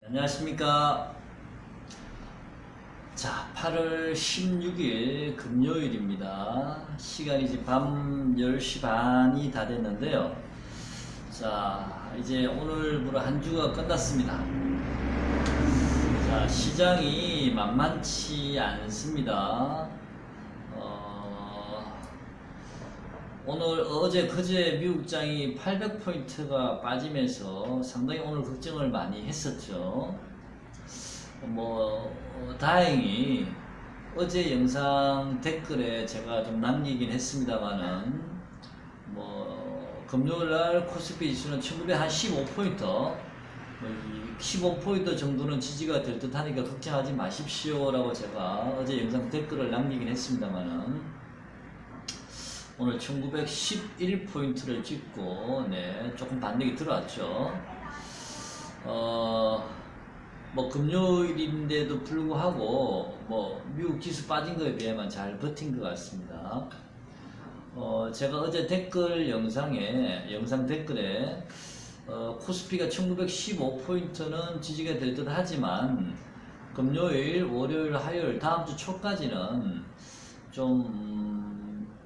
안녕하십니까. 자, 8월 16일 금요일입니다. 시간이 이제 밤 10시 반이 다 됐는데요. 자, 이제 오늘부로 한 주가 끝났습니다. 자, 시장이 만만치 않습니다. 오늘 어제 그제 미국장이 800포인트가 빠지면서 상당히 오늘 걱정을 많이 했었죠. 다행히 어제 영상 댓글에 제가 좀 남기긴 했습니다만은 금요일날 코스피 지수는 1915포인트 15포인트 정도는 지지가 될 듯 하니까 걱정하지 마십시오 라고 제가 어제 영상 댓글을 남기긴 했습니다만은 오늘 1911포인트를 찍고 조금 반등이 들어왔죠. 금요일인데도 불구하고 미국 지수 빠진 거에 비하면 잘 버틴 것 같습니다. 제가 어제 영상 댓글에 코스피가 1915포인트는 지지가 될 듯 하지만 금요일, 월요일, 화요일 다음 주 초까지는 좀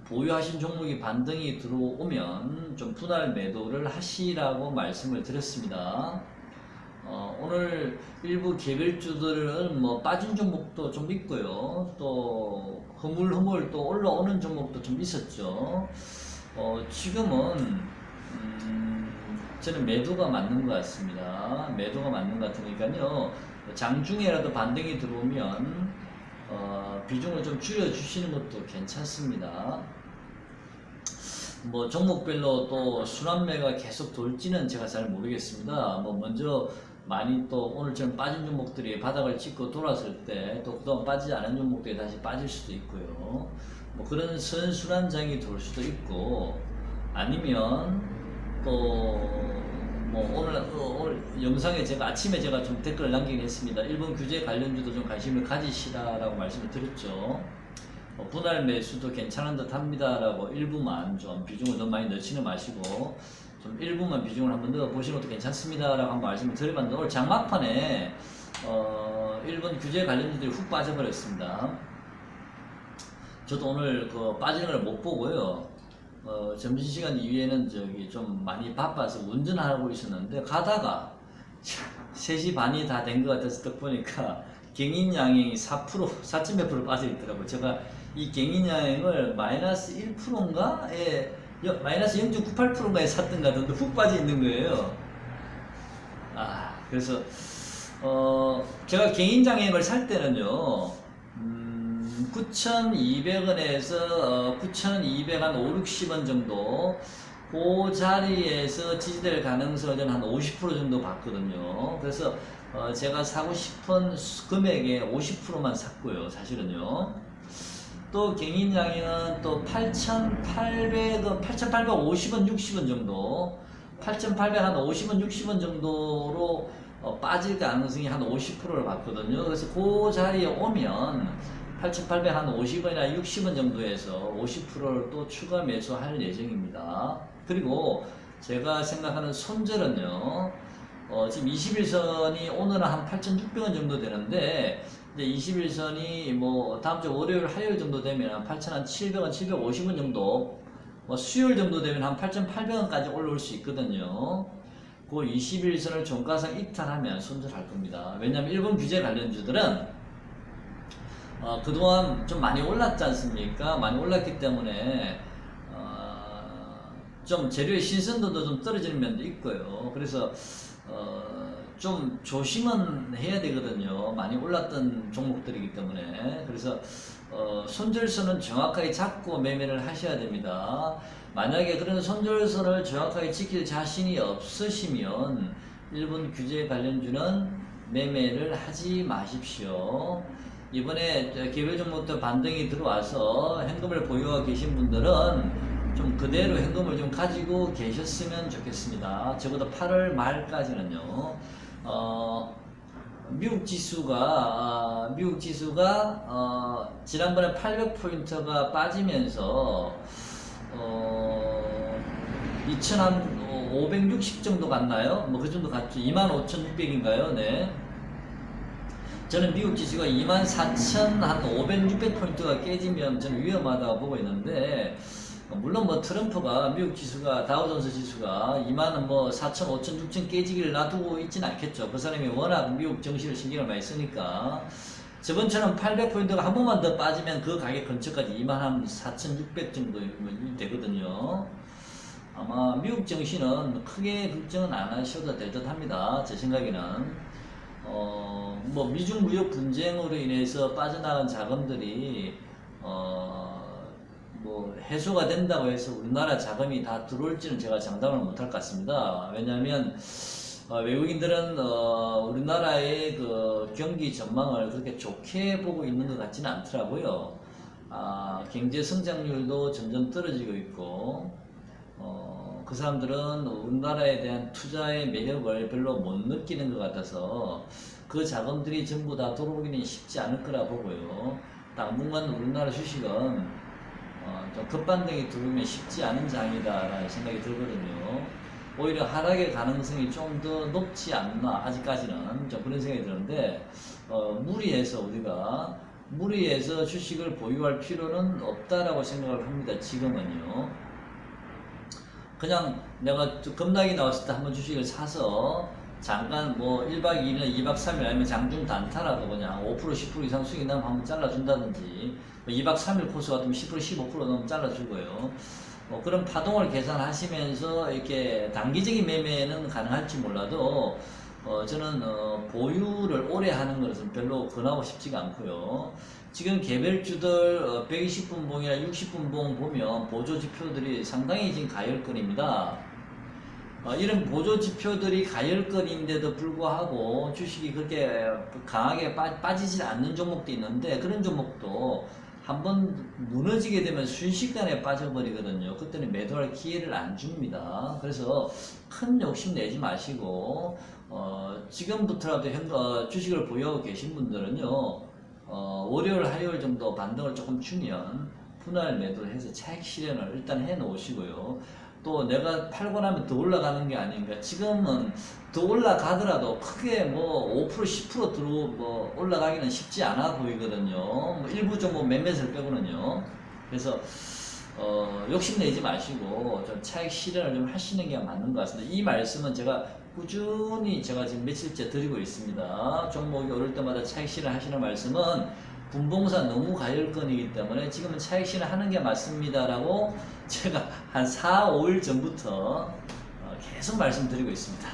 보유하신 종목이 반등이 들어오면 좀 분할 매도를 하시라고 말씀을 드렸습니다. 오늘 일부 개별주들은 빠진 종목도 좀 있고요. 또 흐물흐물 또 올라오는 종목도 좀 있었죠. 지금은 저는 매도가 맞는 것 같습니다. 매도가 맞는 것 같으니까요. 장중에라도 반등이 들어오면 비중을 좀 줄여주시는 것도 괜찮습니다. 종목별로 또 순환매가 계속 돌지는 제가 잘 모르겠습니다. 먼저 많이 또 오늘처럼 빠진 종목들이 바닥을 찍고 돌았을 때 또 그동안 빠지지 않은 종목들이 다시 빠질 수도 있고요. 그런 선순환장이 돌 수도 있고 아니면 또 오늘 영상에 제가 아침에 좀 댓글을 남기긴 했습니다. 일본 규제 관련주도 좀 관심을 가지시라라고 말씀을 드렸죠. 분할 매수도 괜찮은 듯 합니다 라고 일부만 좀 비중을 너무 많이 넣지는 마시고 좀 일부만 비중을 한번 넣어 보시는 것도 괜찮습니다 라고 한번 말씀을 드려봤는데 오늘 장막판에 일본 규제 관련주들이 훅 빠져버렸습니다. 저도 오늘 빠지는 걸 못 보고요. 점심시간 이후에는 좀 많이 바빠서 운전하고 있었는데 가다가 3시 반이 다 된 것 같아서 딱 보니까 경인양행이 4.몇% 빠져 있더라고요. 제가 이 경인양행을 마이너스 1%인가에 마이너스 0.98%인가에 샀던 것 같은데 훅 빠져 있는 거예요. 그래서 제가 경인양행을 살 때는요 9,200원에서 9,200한 5, 60원 정도 그 자리에서 지지될 가능성은 한 50% 정도 봤거든요. 그래서 제가 사고 싶은 금액의 50%만 샀고요. 사실은요. 또 경인양행은 또 8,850원, 60원 정도 8,800한 50원, 60원 정도로 빠질 가능성이 한 50%를 봤거든요. 그래서 그 자리에 오면 8,800 한 50원이나 60원 정도에서 50%를 또 추가 매수할 예정입니다. 그리고 제가 생각하는 손절은요, 지금 21선이 오늘은 한 8,600원 정도 되는데, 이제 21선이 다음 주 월요일, 화요일 정도 되면 한 8,700원, 750원 정도, 수요일 정도 되면 한 8,800원까지 올라올 수 있거든요. 그 21선을 종가상 이탈하면 손절할 겁니다. 왜냐면 일본 규제 관련주들은 그동안 좀 많이 올랐지 않습니까? 많이 올랐기 때문에 좀 재료의 신선도도 좀 떨어지는 면도 있고요. 그래서 좀 조심은 해야 되거든요. 많이 올랐던 종목들이기 때문에. 그래서 손절선은 정확하게 잡고 매매를 하셔야 됩니다. 만약에 그런 손절선을 정확하게 지킬 자신이 없으시면 일본 규제 관련주는 매매를 하지 마십시오. 이번에 개별 종목도 반등이 들어와서 현금을 보유하고 계신 분들은 좀 그대로 현금을 좀 가지고 계셨으면 좋겠습니다. 적어도 8월 말까지는요. 미국 지수가 지난번에 800포인트가 빠지면서 2,560 정도 갔나요? 그 정도 갔죠. 25,600인가요? 네. 저는 미국 지수가 24,500, 600포인트가 깨지면 저는 위험하다고 보고 있는데, 물론 뭐 트럼프가 미국 지수가 다우존스 지수가 4,000, 5,000, 6,000 깨지기를 놔두고 있지는 않겠죠. 그 사람이 워낙 미국 정시를 신경을 많이 쓰니까. 저번처럼 800포인트가 한 번만 더 빠지면 그 가격 근처까지 24,600 정도 되거든요. 아마 미국 정시는 크게 걱정은 안 하셔도 될 듯 합니다. 제 생각에는. 뭐 미중 무역 분쟁으로 인해서 빠져나간 자금들이 뭐 해소가 된다고 해서 우리나라 자금이 다 들어올지는 제가 장담을 못할 것 같습니다. 왜냐하면 외국인들은 우리나라의 그 경기 전망을 그렇게 좋게 보고 있는 것 같지는 않더라고요. 경제 성장률도 점점 떨어지고 있고 그 사람들은 우리나라에 대한 투자의 매력을 별로 못 느끼는 것 같아서 그 자금들이 전부 다 들어오기는 쉽지 않을 거라 보고요. 당분간 우리나라 주식은 좀 급반등이 들어오면 쉽지 않은 장이다라는 생각이 들거든요. 오히려 하락의 가능성이 좀 더 높지 않나 아직까지는 좀 그런 생각이 드는데 무리해서 주식을 보유할 필요는 없다라고 생각을 합니다. 지금은요. 그냥 내가 급락이 나왔을 때 한번 주식을 사서 잠깐 뭐 1박 2일이나 2박 3일 아니면 장중 단타라도 그냥 5% 10% 이상 수익이 나면 한번 잘라준다든지 2박 3일 코스 같으면 10% 15% 넘으면 잘라주고요. 그런 파동을 계산하시면서 이렇게 단기적인 매매는 가능할지 몰라도 저는 보유를 오래 하는 것은 별로 권하고 싶지가 않고요. 지금 개별주들 120분 봉이나 60분 봉 보면 보조 지표들이 상당히 지금 가열권입니다. 이런 보조 지표들이 가열권인데도 불구하고 주식이 그렇게 강하게 빠지지 않는 종목도 있는데 그런 종목도 한번 무너지게 되면 순식간에 빠져버리거든요. 그때는 매도할 기회를 안 줍니다. 그래서 큰 욕심 내지 마시고 지금부터라도 주식을 보유하고 계신 분들은요 월요일, 화요일 정도 반등을 조금 주면 분할 매도를 해서 차익 실현을 일단 해 놓으시고요. 또 내가 팔고 나면 더 올라가는 게 아닌가. 지금은 더 올라가더라도 크게 뭐 5%, 10% 뭐 올라가기는 쉽지 않아 보이거든요. 뭐 일부 종목 몇몇을 빼고는요. 그래서 욕심내지 마시고 좀 차익 실현을 좀 하시는 게 맞는 것 같습니다. 이 말씀은 제가 꾸준히 제가 지금 며칠째 드리고 있습니다. 종목이 오를 때마다 차익 실현 하시는 말씀은 분봉사 너무 가열권이기 때문에 지금은 차익 실현 하는 게 맞습니다라고 제가 한 4, 5일 전부터 계속 말씀드리고 있습니다.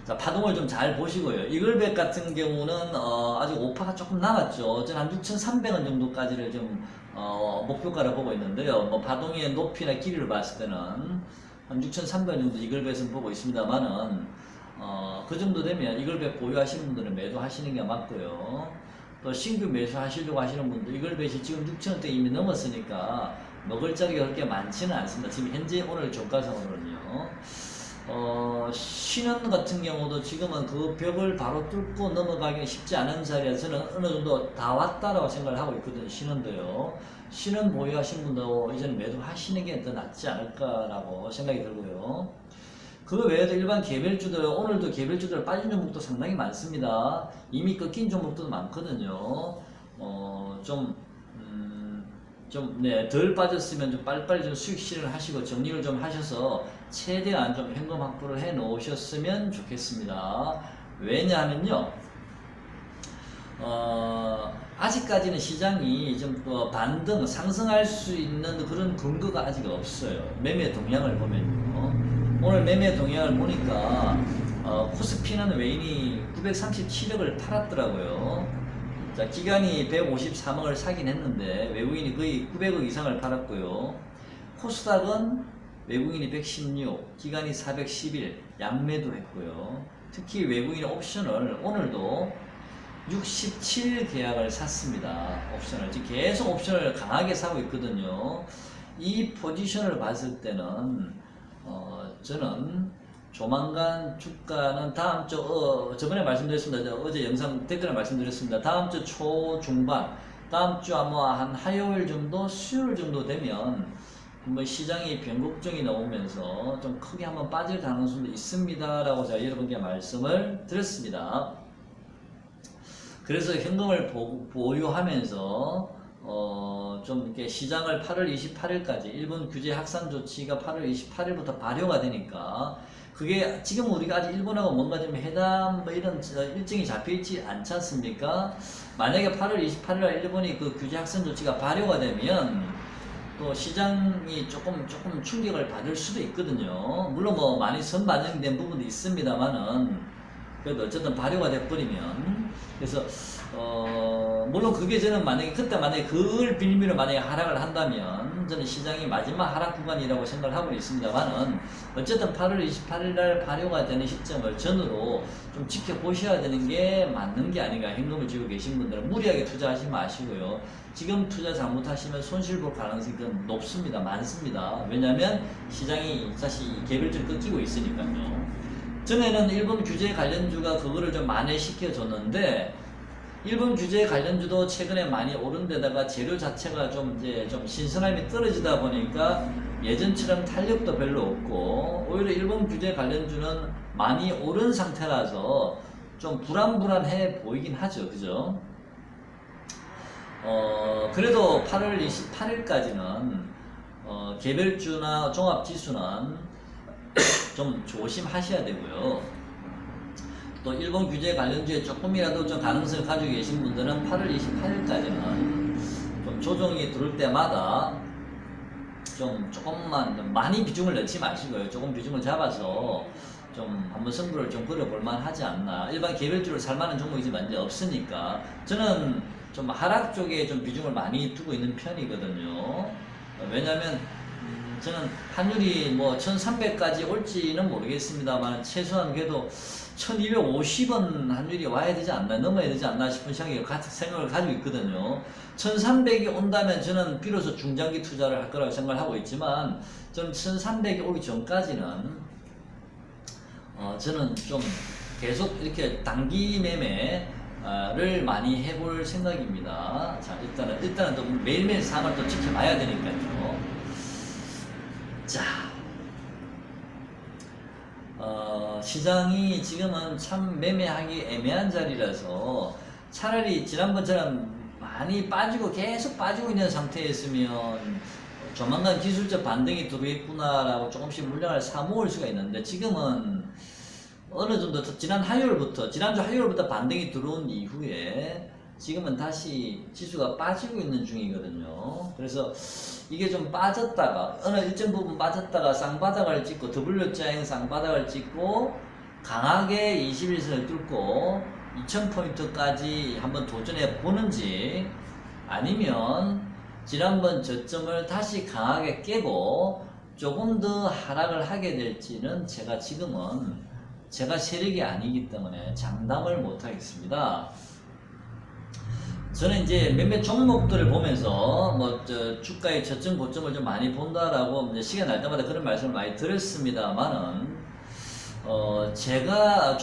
자, 파동을 좀 잘 보시고요. 이글백 같은 경우는 아직 오파가 조금 남았죠. 저는 한 6,300원 정도까지를 좀 목표가를 보고 있는데요. 뭐 파동의 높이나 길이를 봤을 때는 한 6,300원 정도 이글백은 보고 있습니다만은 그 정도 되면 이글백 보유하시는 분들은 매도하시는 게 맞고요. 또 신규 매수하시려고 하시는 분들 이글백이 지금 6,000원대 이미 넘었으니까 먹을 자리가 그렇게 많지는 않습니다. 지금 현재 오늘 종가상으로는요. 신원 같은 경우도 지금은 그 벽을 바로 뚫고 넘어가기는 쉽지 않은 자리에서는 어느 정도 다 왔다라고 생각을 하고 있거든요. 신원도요. 신원 보유하신 분도 이제는 매도하시는 게 더 낫지 않을까라고 생각이 들고요. 그 외에도 일반 개별주들, 오늘도 개별주들 빠진 종목도 상당히 많습니다. 이미 꺾인 종목도 많거든요. 덜 빠졌으면 좀 빨리빨리 좀 수익 실현을 하시고 정리를 좀 하셔서 최대한 좀 현금 확보를 해 놓으셨으면 좋겠습니다. 왜냐하면요, 아직까지는 시장이 좀 반등, 상승할 수 있는 그런 근거가 아직 없어요. 매매 동향을 보면요. 오늘 매매 동향을 보니까, 코스피는 외인이 937억을 팔았더라고요. 자, 기관이 153억을 사긴 했는데 외국인이 거의 900억 이상을 팔았고요. 코스닥은 외국인이 116, 기관이 411 양매도 했고요. 특히 외국인 옵션을 오늘도 67 계약을 샀습니다. 옵션을 지금 계속 옵션을 강하게 사고 있거든요. 이 포지션을 봤을 때는 저는 조만간 주가는 다음 주 저번에 말씀드렸습니다. 어제 영상 댓글에 말씀드렸습니다. 다음 주 초중반, 다음 주 아마 한 화요일 정도, 수요일 정도 되면 뭐 시장이 변곡점이 나오면서 좀 크게 한번 빠질 가능성도 있습니다라고 제가 여러분께 말씀을 드렸습니다. 그래서 현금을 보유하면서 좀 이렇게 시장을 8월 28일까지 일본 규제 확산 조치가 8월 28일부터 발효가 되니까 그게 지금 우리가 아직 일본하고 뭔가 좀 회담 뭐 이런 일정이 잡혀있지 않지 않습니까? 만약에 8월 28일 일본이 그 규제 확산 조치가 발효가 되면 또 시장이 조금 충격을 받을 수도 있거든요. 물론 뭐 많이 선반영된 부분도 있습니다만은 그래도 어쨌든 발효가 돼버리면 그래서 물론 그게 저는 그때 만약에 그걸 빌미로 만약에 하락을 한다면 저는 시장이 마지막 하락 구간이라고 생각을 하고 있습니다만은 어쨌든 8월 28일 날 발효가 되는 시점을 전으로 좀 지켜보셔야 되는 게 맞는 게 아닌가. 현금을 쥐고 계신 분들은 무리하게 투자하지 마시고요. 지금 투자 잘못하시면 손실 볼 가능성이 높습니다. 많습니다. 왜냐하면 시장이 사실 개별적으로 꺾이고 있으니까요. 전에는 일본 규제 관련주가 그거를 좀 만회시켜 줬는데 일본 규제 관련주도 최근에 많이 오른 데다가 재료 자체가 좀 신선함이 떨어지다 보니까 예전처럼 탄력도 별로 없고 오히려 일본 규제 관련주는 많이 오른 상태라서 좀 불안해 보이긴 하죠. 그죠? 그래도 8월 28일까지는 개별주나 종합지수는 좀 조심하셔야 되고요. 또 일본 규제 관련주에 조금이라도 좀 가능성을 가지고 계신 분들은 8월 28일까지는 좀 조정이 들어올 때마다 조금만 많이 비중을 넣지 마시고요. 조금 비중을 잡아서 좀 한번 승부를 좀 걸어볼 만하지 않나. 일반 개별주를 살만한 종목이지만 이제 없으니까 저는 좀 하락 쪽에 좀 비중을 많이 두고 있는 편이거든요. 왜냐면 저는 환율이 뭐 1300까지 올지는 모르겠습니다만 최소한 그래도 1250원 환율이 와야 되지 않나, 넘어야 되지 않나 싶은 생각을 가지고 있거든요. 1300이 온다면 저는 비로소 중장기 투자를 할 거라고 생각을 하고 있지만 저는 1300이 오기 전까지는 저는 좀 계속 이렇게 단기 매매를 많이 해볼 생각입니다. 자, 일단은 또 매일매일 상황을 또 지켜봐야 되니까요. 자, 시장이 지금은 참 매매하기 애매한 자리라서 차라리 지난번처럼 많이 빠지고 계속 빠지고 있는 상태였으면 조만간 기술적 반등이 들어오겠구나라고 조금씩 물량을 사모을 수가 있는데 지금은 어느 정도 지난주 화요일부터 반등이 들어온 이후에 지금은 다시 지수가 빠지고 있는 중이거든요. 그래서 이게 좀 빠졌다가 어느 일정 부분 빠졌다가 쌍바닥을 찍고 W자형 쌍바닥을 찍고 강하게 21선을 뚫고 2000포인트까지 한번 도전해 보는지 아니면 지난번 저점을 다시 강하게 깨고 조금 더 하락을 하게 될지는 제가 세력이 아니기 때문에 장담을 못 하겠습니다. 저는 이제 몇몇 종목들을 보면서 주가의 저점 고점을 좀 많이 본다라고 이제 시간 날 때마다 그런 말씀을 많이 드렸습니다만은 제가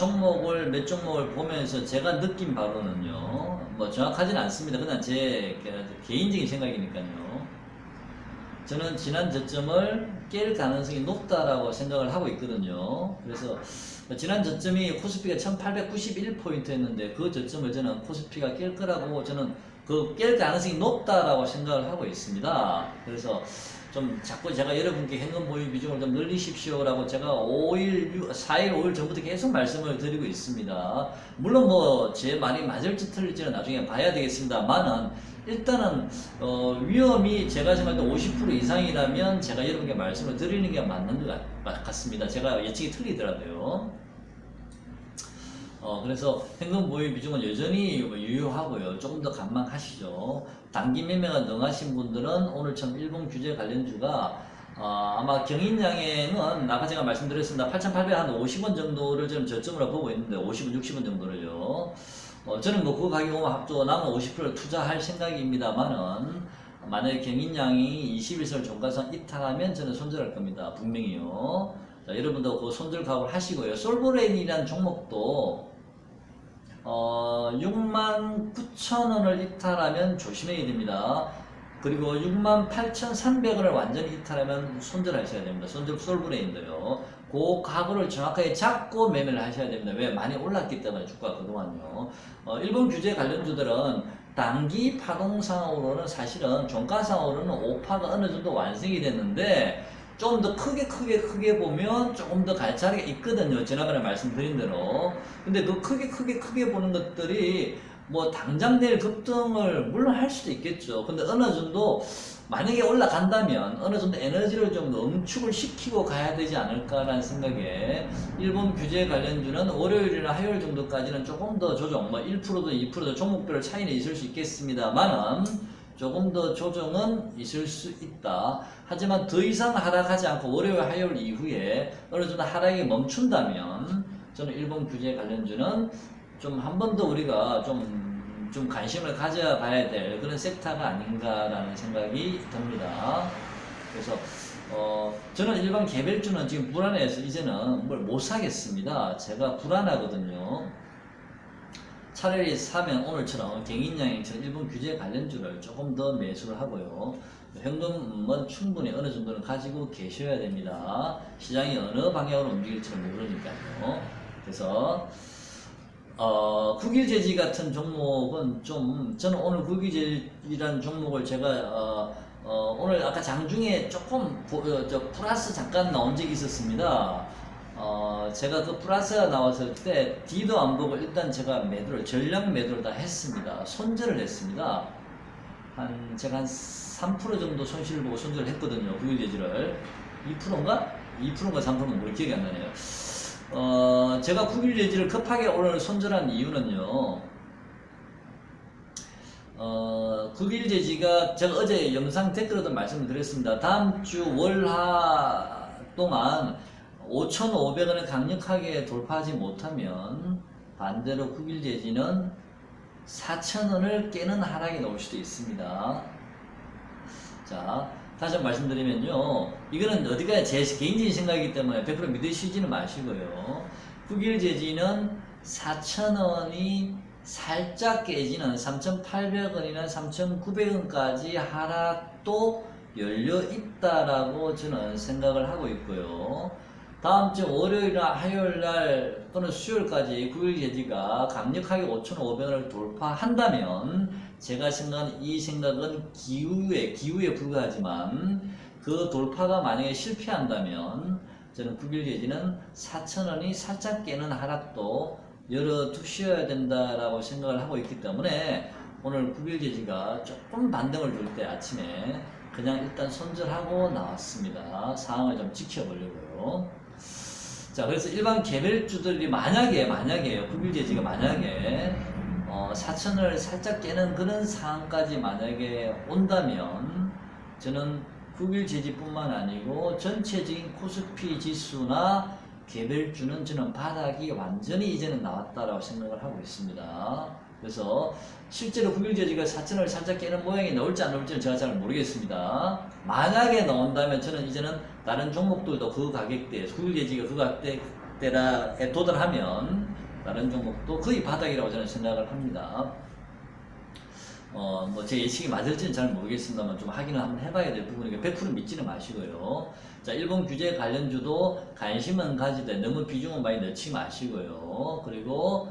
몇 종목을 보면서 제가 느낀 바로는요, 뭐 정확하지는 않습니다. 그냥 제 개인적인 생각이니까요. 저는 지난 저점을 깰 가능성이 높다라고 생각을 하고 있거든요. 그래서 지난 저점이 코스피가 1891포인트였는데 그 저점을 저는 코스피가 깰 거라고 저는 깰 가능성이 높다라고 생각을 하고 있습니다. 그래서 좀 자꾸 제가 여러분께 현금 보유 비중을 좀 늘리십시오라고 제가 4일, 5일 전부터 계속 말씀을 드리고 있습니다. 물론 뭐 제 말이 맞을지 틀릴지는 나중에 봐야 되겠습니다만은 일단은 위험이 제가 생각할 때 50% 이상이라면 제가 여러분께 말씀을 드리는 게 맞는 것 같습니다. 제가 예측이 틀리더라도요. 그래서 현금 보유 비중은 여전히 유효하고요. 조금 더 관망하시죠. 단기 매매가 능하신 분들은 오늘처럼 일본 규제 관련주가 아마 경인양에는 아까 제가 말씀드렸습니다. 8,850원 정도를 지금 저점으로 보고 있는데 50원, 60원 정도를요. 저는 뭐 그 가격 오면 합도 남은 50%를 투자할 생각입니다만은 만약에 경인양이 21선 종가선 이탈하면 저는 손절할 겁니다. 분명히요. 자, 여러분도 그 손절 각오를 하시고요. 솔브레인이라는 종목도 69,000원을 이탈하면 조심해야 됩니다. 그리고 68,300원을 완전히 이탈하면 손절하셔야 됩니다. 솔브레인도요. 그 각오를 정확하게 잡고 매매를 하셔야 됩니다. 왜? 많이 올랐기 때문에 주가 그동안요. 일본 규제 관련주들은 단기 파동상으로는 사실은 종가상으로는 오파가 어느 정도 완성이 됐는데 좀 더 크게 보면 조금 더 갈 자리가 있거든요. 지난번에 말씀드린 대로. 근데 그 크게 보는 것들이 뭐 당장 내일 급등을 물론 할 수도 있겠죠. 근데 어느 정도 만약에 올라간다면 어느 정도 에너지를 좀 응축을 시키고 가야 되지 않을까라는 생각에 일본 규제 관련주는 월요일이나 화요일 정도까지는 조금 더 조정, 뭐 1%도 2%도 종목별 차이는 있을 수 있겠습니다만은 조금 더 조정은 있을 수 있다. 하지만 더 이상 하락하지 않고 월요일, 화요일 이후에 어느 정도 하락이 멈춘다면 저는 일본 규제 관련주는 좀 한 번 더 우리가 좀 관심을 가져봐야 될 그런 섹터가 아닌가라는 생각이 듭니다. 그래서 저는 일반 개별주는 지금 불안해서 이제는 뭘 못 사겠습니다. 제가 불안하거든요. 차라리 사면 오늘처럼 갱인양행처럼 일본 규제 관련주를 조금 더 매수를 하고요. 현금은 충분히 어느 정도는 가지고 계셔야 됩니다. 시장이 어느 방향으로 움직일지는 모르니까요. 그래서 국유재지 같은 종목은 좀 저는 오늘 국유재지라는 종목을 제가 오늘 아까 장중에 조금 플러스 잠깐 나온 적이 있었습니다. 제가 그 플러스가 나왔을 때 D도 안 보고 일단 제가 매도를 전량 매도를 다 했습니다. 손절을 했습니다. 제가 한 3% 정도 손실을 보고 손절을 했거든요. 국유재지를 2%인가? 2%인가 3%인가 뭐 기억이 안 나네요. 제가 국유재지를 급하게 오늘 손절한 이유는요. 국유재지가 제가 어제 영상 댓글에도 말씀을 드렸습니다. 다음 주 월화 동안 5,500원을 강력하게 돌파하지 못하면 반대로 국유재지는 4,000원을 깨는 하락이 나올 수도 있습니다. 자, 다시 한번 말씀드리면요. 이거는 어디까지 제 개인적인 생각이기 때문에 100% 믿으시지는 마시고요. 국유재지는 4,000원이 살짝 깨지는 3,800원이나 3,900원까지 하락도 열려 있다라고 저는 생각을 하고 있고요. 다음 주 월요일이나 화요일날 또는 수요일까지 국유재지가 강력하게 5,500원을 돌파한다면 제가 생각하는 이 생각은 기우에 불과하지만 그 돌파가 만약에 실패한다면 저는 국유재지는 4,000원이 살짝 깨는 하락도 열어두셔야 된다라고 생각을 하고 있기 때문에 오늘 국유재지가 조금 반등을 줄 때 아침에 그냥 일단 손절하고 나왔습니다. 상황을 좀 지켜보려고요. 자, 그래서 일반 개별주들이 만약에 국유재지가 만약에 4,000원을 살짝 깨는 그런 상황까지 만약에 온다면 저는 국유재지뿐만 아니고 전체적인 코스피 지수나 개별주는 저는 바닥이 완전히 이제는 나왔다라고 생각을 하고 있습니다. 그래서 실제로 국유재지가 4,000원을 살짝 깨는 모양이 나올지 안 나올지는 제가 잘 모르겠습니다. 만약에 나온다면 저는 이제는 다른 종목들도 그 가격대에 국유재지가 그 가격대에 도달하면 다른 종목도 거의 바닥이라고 저는 생각을 합니다. 뭐 제 예측이 맞을지는 잘 모르겠습니다만 좀 확인을 한번 해봐야 될 부분이니까 100% 믿지는 마시고요. 자, 일본 규제 관련주도 관심은 가지되 너무 비중은 많이 넣지 마시고요. 그리고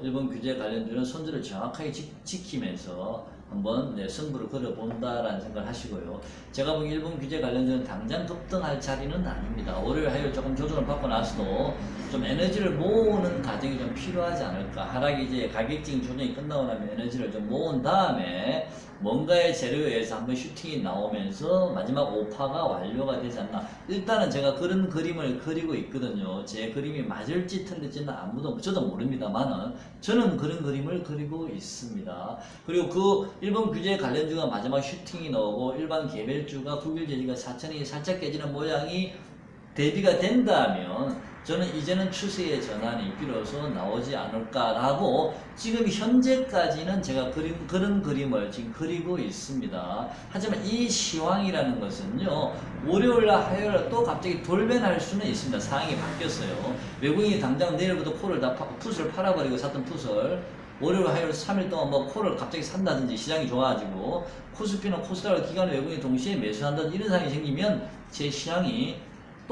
일본 규제 관련주는 손절을 정확하게 지키면서 한번 승부를 걸어본다라는 생각을 하시고요. 제가 보기 일본 규제 관련주는 당장 급등할 자리는 아닙니다. 월요일, 화요일 조금 조정을 받고 나서도 좀 에너지를 모으는 과정이 좀 필요하지 않을까. 하락이 이제 가격적인 조정이 끝나고 나면 에너지를 좀 모은 다음에 뭔가의 재료에 의해서 한번 슈팅이 나오면서 마지막 오파가 완료가 되지 않나. 일단은 제가 그런 그림을 그리고 있거든요. 제 그림이 맞을지 틀릴지는 아무도 저도 모릅니다만은 저는 그런 그림을 그리고 있습니다. 그리고 그 일본 규제 관련주가 마지막 슈팅이 나오고 일반 개별주가 국유재지가 4,000원이 살짝 깨지는 모양이 대비가 된다면 저는 이제는 추세의 전환이 비로소 나오지 않을까라고 지금 현재까지는 제가 그런 그림을 지금 그리고 있습니다. 하지만 이 시황이라는 것은요, 월요일날 화요일날 또 갑자기 돌변할 수는 있습니다. 상황이 바뀌었어요. 외국인이 당장 내일부터 풋을 팔아버리고 샀던 풋을 월요일, 화요일 3일 동안 뭐 콜을 갑자기 산다든지 시장이 좋아가지고 코스피나 코스닥을 기관의 외국인이 동시에 매수한다든지 이런 상황이 생기면 제 시장이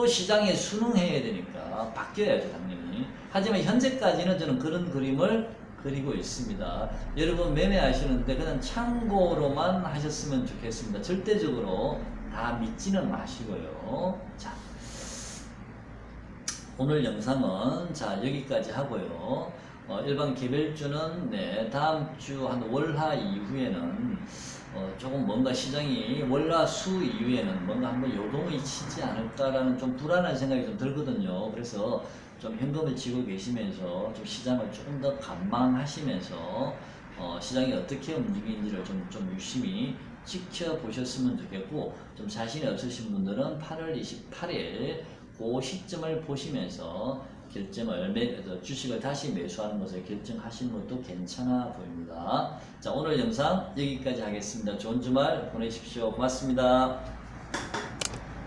또 시장에 순응해야 되니까 바뀌어야죠, 당연히. 하지만 현재까지는 저는 그런 그림을 그리고 있습니다. 여러분 매매하시는데 그냥 참고로만 하셨으면 좋겠습니다. 절대적으로 다 믿지는 마시고요. 자, 오늘 영상은 자 여기까지 하고요. 일반 개별주는 네, 다음 주 한 월화 이후에는 조금 뭔가 시장이 월화수 이후에는 뭔가 한번 요동이 치지 않을까라는 좀 불안한 생각이 좀 들거든요. 그래서 좀 현금을 쥐고 계시면서 좀 시장을 조금 더 관망하시면서 시장이 어떻게 움직이는지를 좀 유심히 지켜보셨으면 좋겠고, 좀 자신이 없으신 분들은 8월 28일 그 시점을 보시면서 주식을 다시 매수하는 것을 결정하시는 것도 괜찮아 보입니다. 자, 오늘 영상 여기까지 하겠습니다. 좋은 주말 보내십시오. 고맙습니다.